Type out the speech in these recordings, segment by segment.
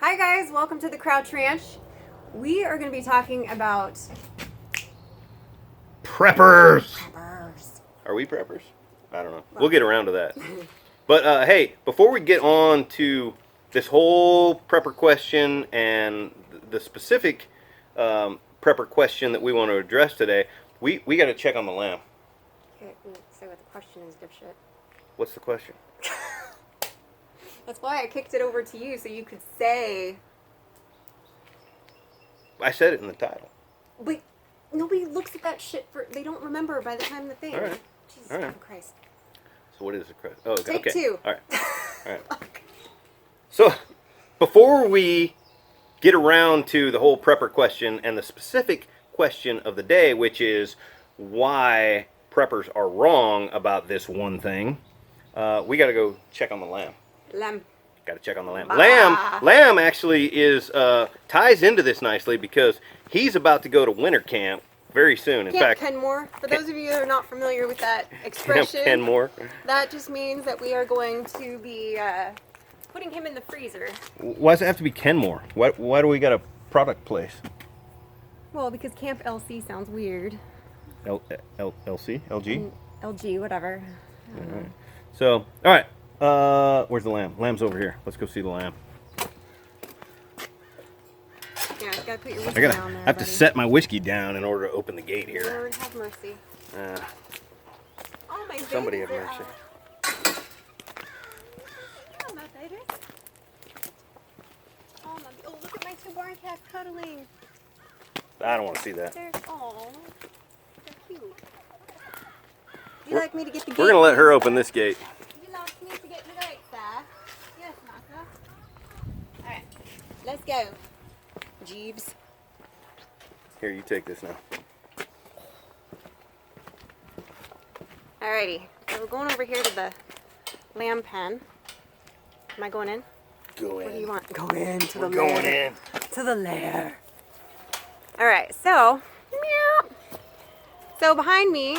Hi guys, welcome to the Crouch Ranch. We are going to be talking about Preppers. Are we preppers? I don't know. We'll get around to that. But hey, before we get on to this whole prepper question and the specific prepper question that we want to address today, we got to check on the lamb. Okay, say what the question is, dipshit. What's the question? That's why I kicked it over to you, so you could say. I said it in the title. But nobody looks at that shit they don't remember by the time the thing. All right. Jesus All right. Christ. So what is the question? Oh, okay. Take two. All right. All right. So before we get around to the whole prepper question and the specific question of the day, which is why preppers are wrong about this one thing, we got to go check on the lamb. Lamb. Got to check on the lamb. Bah. Lamb actually is ties into this nicely because he's about to go to winter camp very soon. In fact, Kenmore. For those of you that are not familiar with that expression, Kenmore. That just means that we are going to be putting him in the freezer. Why does it have to be Kenmore? Why do we got a product place? Well, because Camp LC sounds weird. LC? LG? LG, whatever. All right. So, all right. Where's the lamb? Lamb's over here. Let's go see the lamb. Yeah, you gotta put your whiskey down there, I have to set my whiskey down in order to open the gate here. Lord have mercy. Oh, my Somebody have babies mercy. Oh, my baby. Oh, look at my two barn cats cuddling. I don't want to see that. They're cute. Would you like me to get the gate? We're going to let her open this gate. Would you like me to get the gate, sir? Yes, master. Alright, let's go. Jeeves. Here, you take this now. Alrighty, so we're going over here to the lamb pen. Am I going in? Go in. What do you want? Go in to the We're lair. going in. To the lair. Alright, so, meow. So behind me,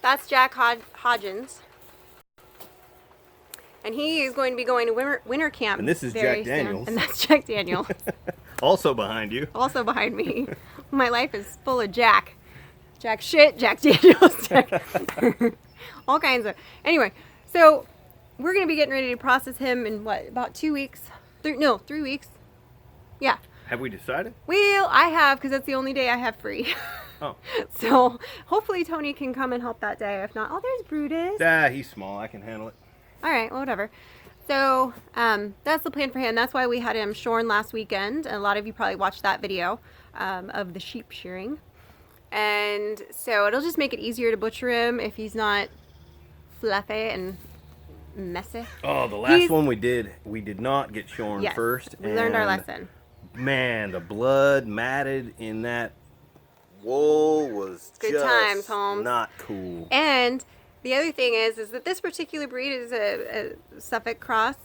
that's Jack Hodgins. And he is going to be going to winter camp. And this is Jack Daniels. And that's Jack Daniels. Also behind you. Also behind me. My life is full of Jack. Jack shit, Jack Daniels, Jack. All kinds of. Anyway, so we're going to be getting ready to process him in what, about 2 weeks? 3 weeks. Yeah. Have we decided? Well, I have, because that's the only day I have free. Oh. So hopefully Tony can come and help that day. If not, oh, there's Brutus. He's small. I can handle it. All right, well, whatever. So that's the plan for him. That's why we had him shorn last weekend. And a lot of you probably watched that video of the sheep shearing. And so it'll just make it easier to butcher him if he's not fluffy and messy. Oh, the last one we did not get shorn first. We learned our lesson. Man, the blood matted in that wool was Good just times, Holmes. Not cool. And the other thing is that this particular breed is a Suffolk cross.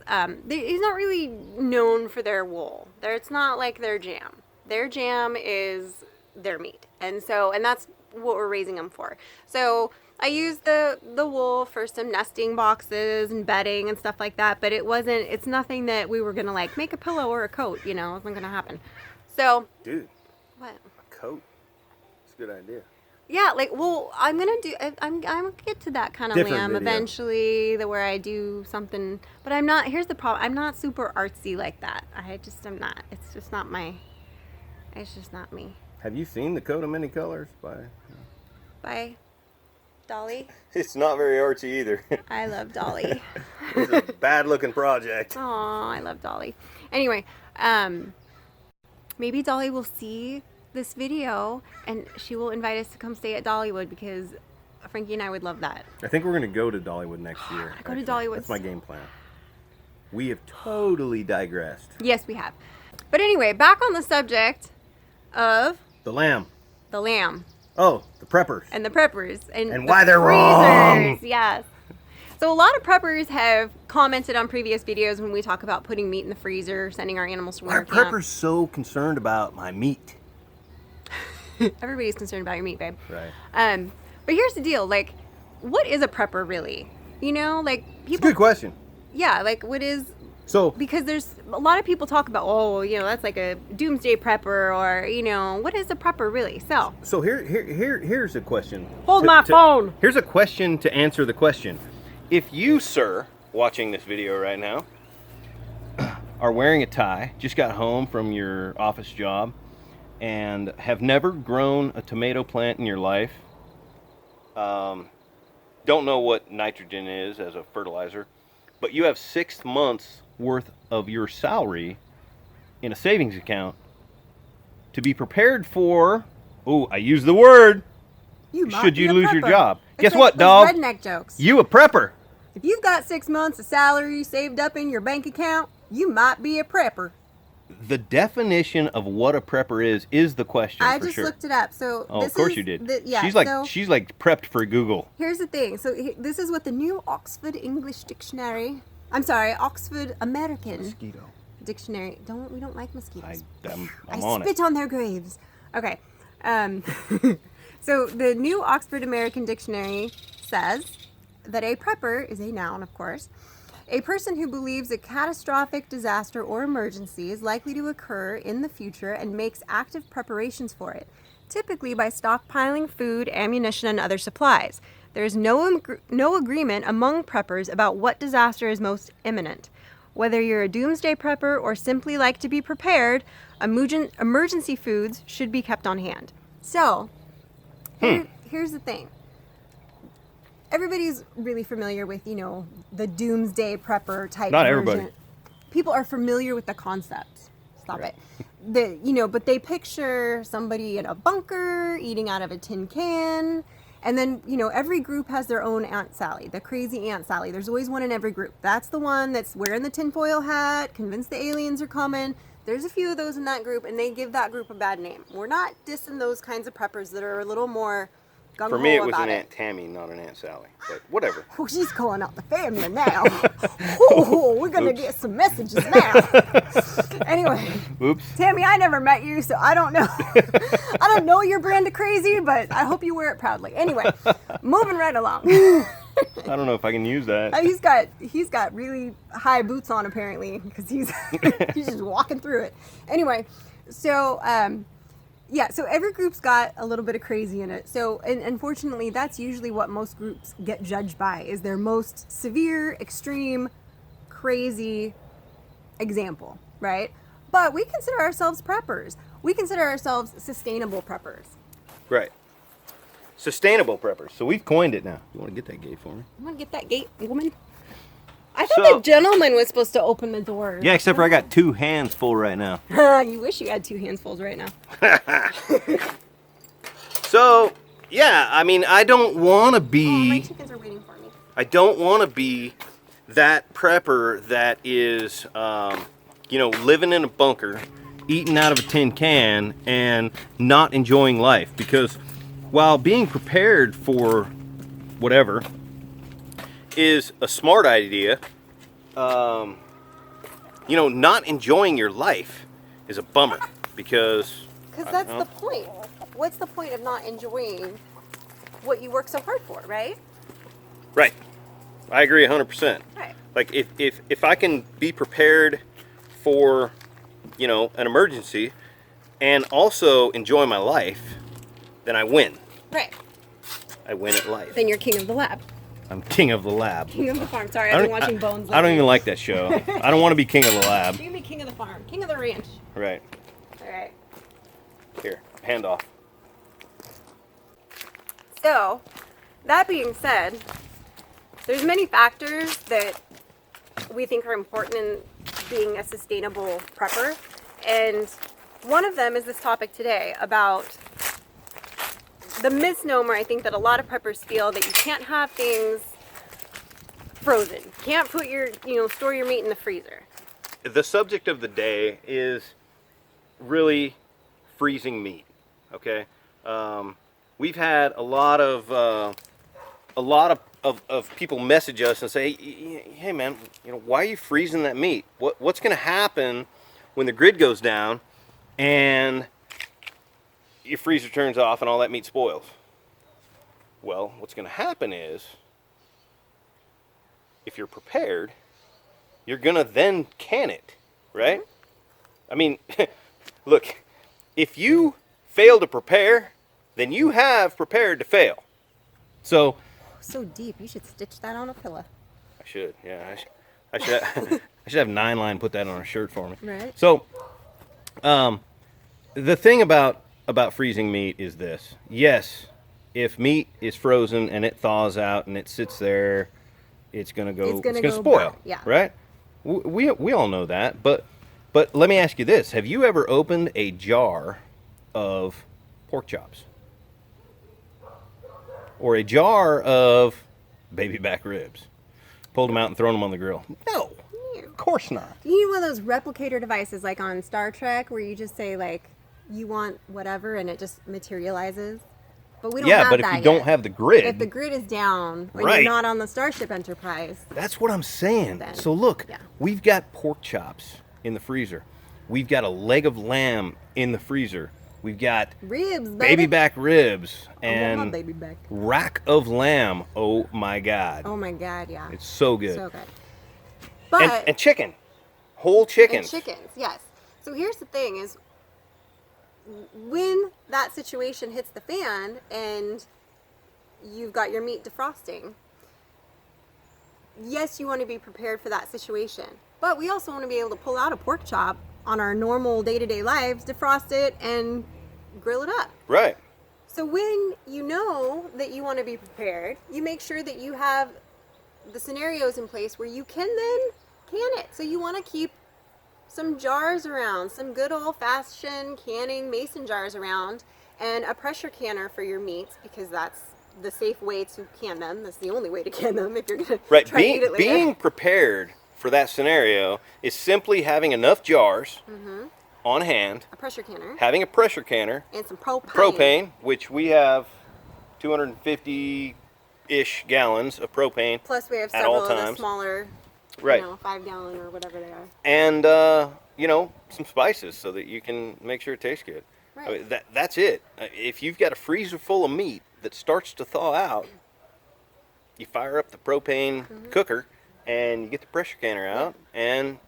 He's not really known for their wool. It's not like their jam. Their jam is their meat, and that's what we're raising them for. So I used the wool for some nesting boxes and bedding and stuff like that. But it's nothing that we were gonna like make a pillow or a coat. You know, it wasn't gonna happen. So, dude, what? A coat? It's a good idea. Yeah, I'm gonna get to that kind of Different lamb video. eventually, where I do something. But I'm not. Here's the problem. I'm not super artsy like that. I'm not. It's just not me. Have you seen The Coat of Many Colors By Dolly. It's not very artsy either. I love Dolly. It's a bad-looking project. Aw, I love Dolly. Anyway, maybe Dolly will see this video and she will invite us to come stay at Dollywood, because Frankie and I would love that. I think we're going to go to Dollywood next year. Go to Dollywood. That's my game plan. We have totally digressed. Yes, we have. But anyway, back on the subject of The lamb. the lamb. Oh, the preppers. And the preppers. And why they're wrong. Yes. So a lot of preppers have commented on previous videos when we talk about putting meat in the freezer, sending our animals to Why are winter camp. preppers so concerned about my meat? Everybody's concerned about your meat, babe. Right. But here's the deal. Like, what is a prepper really? You know, like people. It's a good question. Yeah, like what is So because there's a lot of people talk about, oh, that's like a doomsday prepper, or what is a prepper really? So here's a question. Hold my phone. Here's a question to answer the question. If you, sir, watching this video right now, are wearing a tie, just got home from your office job, and have never grown a tomato plant in your life, don't know what nitrogen is as a fertilizer, but you have 6 months worth of your salary in a savings account to be prepared for, I use the word, should you lose your job. Guess what, dog? Redneck jokes. You a prepper. If you've got 6 months of salary saved up in your bank account, you might be a prepper. The definition of what a prepper is the question. I for just sure. looked it up. So of course you did. Yeah, she's like prepped for Google. Here's the thing. So this is what the new Oxford English Dictionary. I'm sorry, Oxford American Mosquito. Dictionary. We don't like mosquitoes. I'm I on spit on their graves. Okay. So the new Oxford American Dictionary says that a prepper is a noun, of course. A person who believes a catastrophic disaster or emergency is likely to occur in the future and makes active preparations for it, typically by stockpiling food, ammunition, and other supplies. There is no agreement among preppers about what disaster is most imminent. Whether you're a doomsday prepper or simply like to be prepared, emergency foods should be kept on hand. So, here's the thing. Everybody's really familiar with, the doomsday prepper type Not version. everybody. People are familiar with the concept. Stop it. But they picture somebody in a bunker eating out of a tin can. And then, every group has their own Aunt Sally, the crazy Aunt Sally. There's always one in every group. That's the one that's wearing the tinfoil hat, convinced the aliens are coming. There's a few of those in that group, and they give that group a bad name. We're not dissing those kinds of preppers that are a little more gung-ho For me, it was about an Aunt Tammy, not an Aunt Sally. But whatever. Oh, she's calling out the family now. Oh, we're going to get some messages now. Anyway. Oops. Tammy, I never met you, so I don't know. I don't know your brand of crazy, but I hope you wear it proudly. Anyway, moving right along. I don't know if I can use that. He's got really high boots on apparently because he's just walking through it. Anyway, so so every group's got a little bit of crazy in it. So, and unfortunately, that's usually what most groups get judged by, is their most severe, extreme, crazy example, right? But we consider ourselves preppers. We consider ourselves sustainable preppers. Right. Sustainable preppers. So we've coined it now. You want to get that gate for me? You want to get that gate, woman? I thought the gentleman was supposed to open the door. Yeah, except for I got 2 hands full right now. You wish you had 2 hands full right now. So, yeah, I mean, I don't want to be... Oh, my chickens are waiting for me. I don't want to be that prepper that is, living in a bunker, eating out of a tin can, and not enjoying life. Because while being prepared for whatever is a smart idea, not enjoying your life is a bummer. Because that's the point. What's the point of not enjoying what you work so hard for, right? Right. I agree 100%. Right. Like if I can be prepared for, an emergency and also enjoy my life, then I win. Right. I win at life. Then you're king of the lab. I'm king of the lab. King of the farm. Sorry, I've been watching Bones. I don't even like that show. I don't want to be king of the lab. You can be king of the farm. King of the ranch. Right. All right. Here, hand off. So, that being said, there's many factors that we think are important in being a sustainable prepper. And one of them is this topic today about the misnomer, I think, that a lot of preppers feel, that you can't have things frozen. You can't put your, store your meat in the freezer. The subject of the day is really freezing meat. Okay, we've had a lot of people message us and say, "Hey man, why are you freezing that meat? What's going to happen when the grid goes down and your freezer turns off and all that meat spoils?" Well, what's going to happen is, if you're prepared, you're going to then can it, right? I mean, look, if you fail to prepare, then you have prepared to fail. So deep. You should stitch that on a pillow. I should, yeah. I should I should have 9-line put that on a shirt for me. Right. So, the thing about freezing meat is this. Yes, if meat is frozen and it thaws out and it sits there, it's gonna spoil. Bad. Yeah. Right. We all know that. But let me ask you this: have you ever opened a jar of pork chops or a jar of baby back ribs? Pulled them out and thrown them on the grill? No. Of course not. You need one of those replicator devices like on Star Trek where you just say like you want whatever and it just materializes. But we don't have that. Yeah, but if you don't have the grid. If the grid is down when right. you're not on the Starship Enterprise. That's what I'm saying. Then, so look, yeah. We've got pork chops in the freezer. We've got a leg of lamb in the freezer. We've got ribs, baby back ribs and I want my baby back. rack of lamb. Oh my God. Oh my God, yeah. It's so good. So good. But and chicken. Whole chicken. And chickens, yes. So here's the thing is when that situation hits the fan and you've got your meat defrosting, yes, you want to be prepared for that situation. But we also want to be able to pull out a pork chop on our normal day-to-day lives, defrost it, and grill it up. Right. So when you know that you want to be prepared, you make sure that you have the scenarios in place where you can then can it. So you want to keep some jars around, some good old-fashioned canning mason jars around, and a pressure canner for your meats because that's the safe way to can them. That's the only way to can them if you're going to try to eat it later. Being prepared for that scenario is simply having enough jars on hand, a pressure canner, having a pressure canner, and some propane, which we have 250-ish gallons of propane. Plus we have at all several of times. the smaller, right. 5-gallon or whatever they are. And, some spices so that you can make sure it tastes good. Right. I mean, that's it. If you've got a freezer full of meat that starts to thaw out, you fire up the propane cooker and you get the pressure canner out and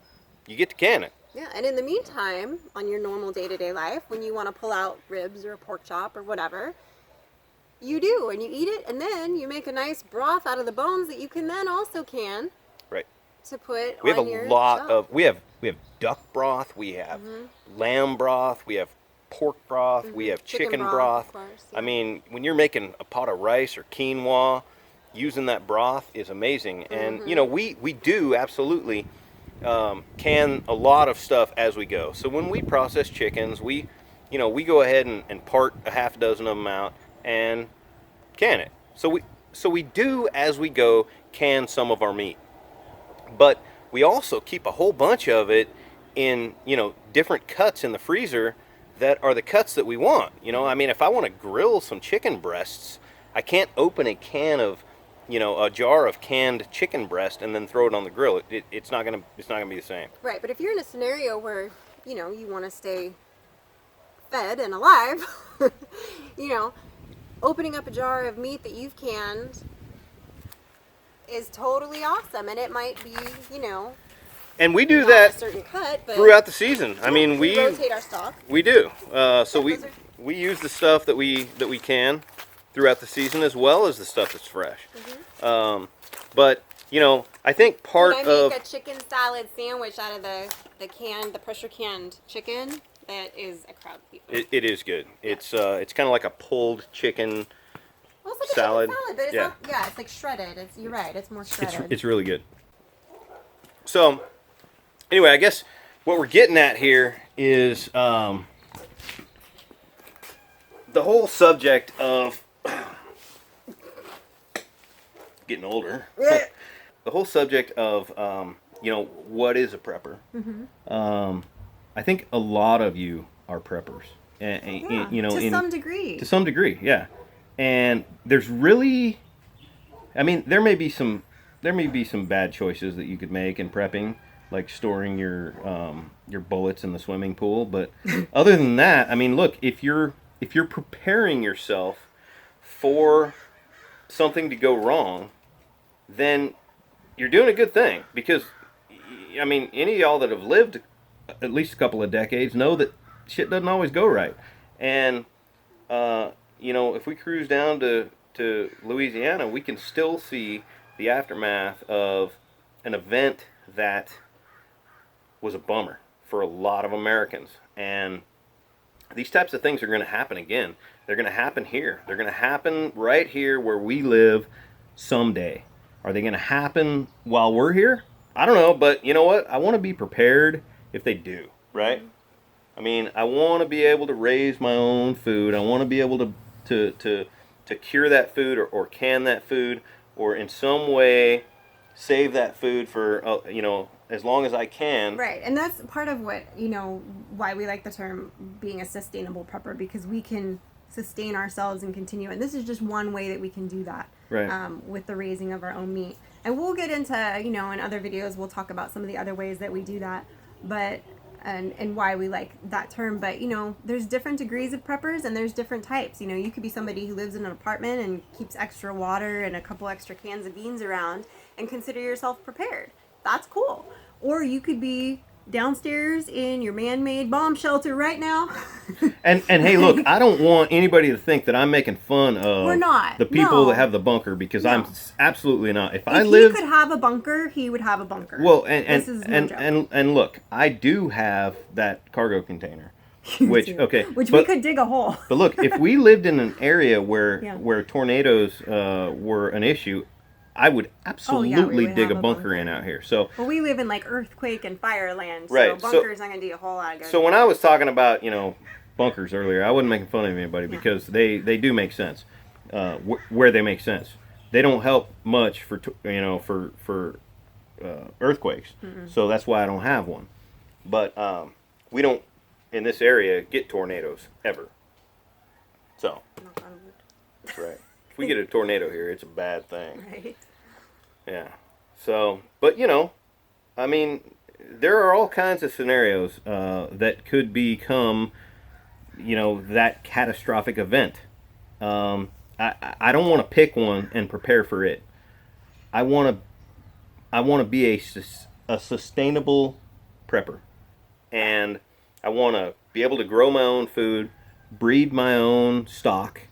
you get to can it. Yeah, and in the meantime, on your normal day-to-day life, when you want to pull out ribs or a pork chop or whatever, you do, and you eat it, and then you make a nice broth out of the bones that you can then also can. Right. To put we have on a your lot chop. of we have duck broth, we have lamb broth, we have pork broth, we have chicken broth. Of course, I mean, when you're making a pot of rice or quinoa, using that broth is amazing. And we do absolutely can a lot of stuff as we go. So when we process chickens, we go ahead and part a half dozen of them out and can it. So we do as we go can some of our meat. But we also keep a whole bunch of it in, different cuts in the freezer that are the cuts that we want. I mean, if I want to grill some chicken breasts, I can't open a can of, a jar of canned chicken breast and then throw it on the grill. It's not gonna be the same. Right, but if you're in a scenario where, you want to stay fed and alive, opening up a jar of meat that you've canned is totally awesome, and it might be, and we do not that a certain cut, but throughout the season. I mean, we rotate our stock. We do. So we use the stuff that we can throughout the season as well as the stuff that's fresh. But I think part when I make a chicken salad sandwich out of the pressure canned chicken, that is a crowd pleaser. It is good. Yeah. It's kind of like a pulled chicken. Well, it's like salad. A chicken salad, but it's not. Yeah, it's like shredded. You're right. It's more shredded. It's really good. So, anyway, I guess what we're getting at here is the whole subject of getting older. The whole subject of what is a prepper. I think a lot of you are preppers, to some degree. To some degree, yeah. And there's really, I mean, there may be some bad choices that you could make in prepping, like storing your bullets in the swimming pool. But other than that, I mean, look, if you're preparing yourself for something to go wrong, then you're doing a good thing because, I mean, any of y'all that have lived at least a couple of decades know that shit doesn't always go right. And, you know, if we cruise down to Louisiana, we can still see the aftermath of an event that was a bummer for a lot of Americans. And these types of things are going to happen again. They're going to happen here. They're going to happen right here where we live someday. Are they going to happen while we're here? I don't know, but you know what? I want to be prepared if they do, right? I mean, I want to be able to raise my own food. I want to be able to cure that food or can that food or in some way save that food for, you know, as long as I can. Right, and that's part of what, you know, why we like the term being a sustainable prepper, because we can sustain ourselves and continue. And this is just one way that we can do that, right. With the raising of our own meat. And we'll get into, you know, in other videos, we'll talk about some of the other ways that we do that, but and why we like that term. But, you know, there's different degrees of preppers and there's different types. You know, you could be somebody who lives in an apartment and keeps extra water and a couple extra cans of beans around and consider yourself prepared. That's cool. Or you could be downstairs in your man-made bomb shelter right now. and hey, look, I don't want anybody to think that I'm making fun of We're not. the people No. that have the bunker, because No. I'm absolutely not. If If he could have a bunker, he would have a bunker. well, This is no joke. and look, I do have that cargo container, which Which but, we could dig a hole. but look, if we lived in an area where Yeah. where tornadoes were an issue, I would absolutely would dig have a a bunker bunker. in out here. So Well, we live in like earthquake and fire land, so Right, so- bunkers not gonna do a whole lot of good. So when I was talking about, you know, bunkers earlier, I wasn't making fun of anybody because they do make sense where they make sense. They don't help much for you know for earthquakes, so that's why I don't have one. But we don't in this area get tornadoes ever. So right, if we get a tornado here, it's a bad thing. Right. Yeah. So, but you know, I mean, there are all kinds of scenarios that could become, you know, that catastrophic event. I don't want to pick one and prepare for it. I want to be a sustainable prepper, and I want to be able to grow my own food, breed my own stock,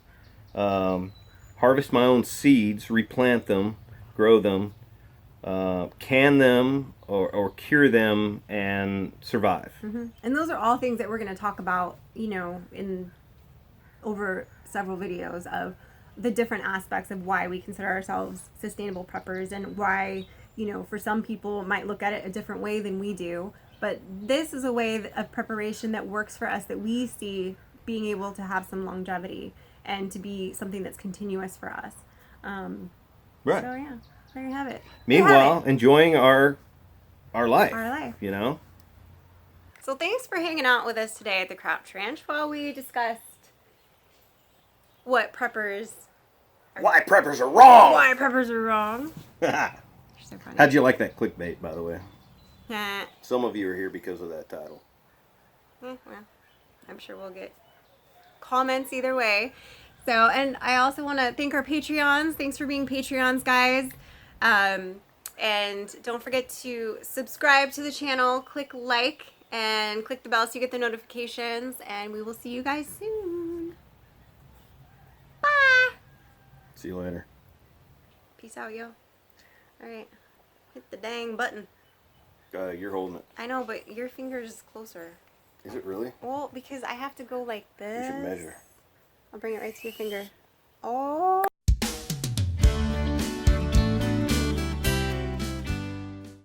harvest my own seeds, replant them, grow them, can them or cure them, and survive. Mm-hmm. And those are all things that we're going to talk about, you know, in over several videos of the different aspects of why we consider ourselves sustainable preppers and why, you know, for some people might look at it a different way than we do. But this is a way of preparation that works for us, that we see being able to have some longevity and to be something that's continuous for us. Right. So yeah, there you have it. Meanwhile, enjoying our life. Our life. You know. So thanks for hanging out with us today at the Crouch Ranch while we discussed what preppers Why preppers are wrong. why preppers are wrong. You're so funny. How'd you like that clickbait, by the way? Nah. Some of you are here because of that title. Well, I'm sure we'll get comments either way. So, and I also want to thank our Patreons. Thanks for being Patreons, guys. And don't forget to subscribe to the channel, click like, and click the bell so you get the notifications. And we will see you guys soon. Bye. See you later. Peace out, yo. All right. Hit the dang button. You're holding it. I know, but your finger is closer. Is it really? Well, because I have to go like this. You should measure. I'll bring it right to your finger. Oh.